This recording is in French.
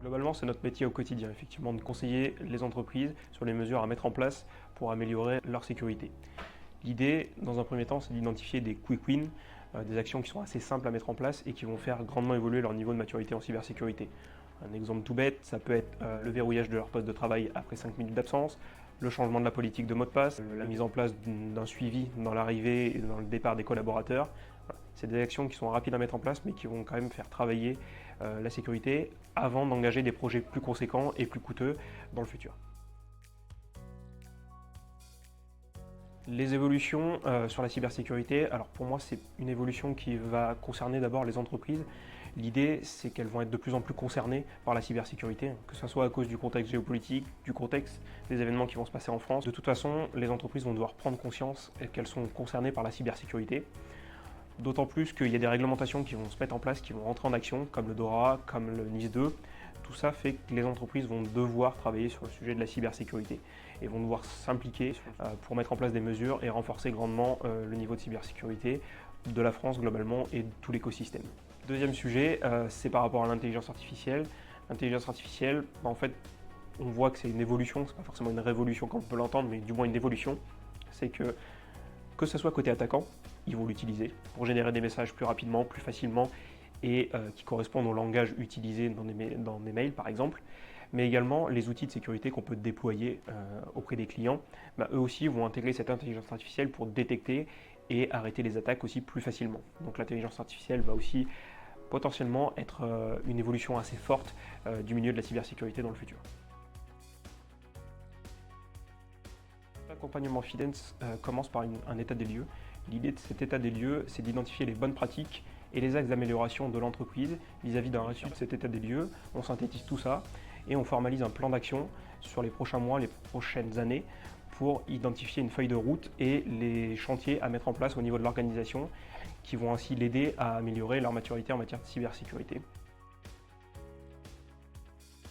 Globalement, c'est notre métier au quotidien, effectivement, de conseiller les entreprises sur les mesures à mettre en place pour améliorer leur sécurité. L'idée, dans un premier temps, c'est d'identifier des quick wins, des actions qui sont assez simples à mettre en place et qui vont faire grandement évoluer leur niveau de maturité en cybersécurité. Un exemple tout bête, ça peut être le verrouillage de leur poste de travail après 5 minutes d'absence, le changement de la politique de mot de passe, la mise en place d'un suivi dans l'arrivée et dans le départ des collaborateurs. Voilà. C'est des actions qui sont rapides à mettre en place mais qui vont quand même faire travailler la sécurité avant d'engager des projets plus conséquents et plus coûteux dans le futur. Les évolutions sur la cybersécurité, alors pour moi c'est une évolution qui va concerner d'abord les entreprises. L'idée c'est qu'elles vont être de plus en plus concernées par la cybersécurité, que ce soit à cause du contexte géopolitique, du contexte des événements qui vont se passer en France. De toute façon, les entreprises vont devoir prendre conscience qu'elles sont concernées par la cybersécurité. D'autant plus qu'il y a des réglementations qui vont se mettre en place, qui vont rentrer en action, comme le DORA, comme le NIS2. Tout ça fait que les entreprises vont devoir travailler sur le sujet de la cybersécurité et vont devoir s'impliquer pour mettre en place des mesures et renforcer grandement le niveau de cybersécurité de la France globalement et de tout l'écosystème. Deuxième sujet, c'est par rapport à l'intelligence artificielle. L'intelligence artificielle, en fait, on voit que c'est une évolution, c'est pas forcément une révolution comme on peut l'entendre, mais du moins une évolution. C'est que ce soit côté attaquant, ils vont l'utiliser pour générer des messages plus rapidement, plus facilement et qui correspondent au langage utilisé dans des mails par exemple, mais également les outils de sécurité qu'on peut déployer auprès des clients, eux aussi vont intégrer cette intelligence artificielle pour détecter et arrêter les attaques aussi plus facilement. Donc l'intelligence artificielle va aussi potentiellement être une évolution assez forte du milieu de la cybersécurité dans le futur. L'accompagnement FIDENS commence par un état des lieux. L'idée de cet état des lieux, c'est d'identifier les bonnes pratiques et les axes d'amélioration de l'entreprise vis-à-vis d'un reçu de cet état des lieux. On synthétise tout ça et on formalise un plan d'action sur les prochains mois, les prochaines années pour identifier une feuille de route et les chantiers à mettre en place au niveau de l'organisation qui vont ainsi l'aider à améliorer leur maturité en matière de cybersécurité.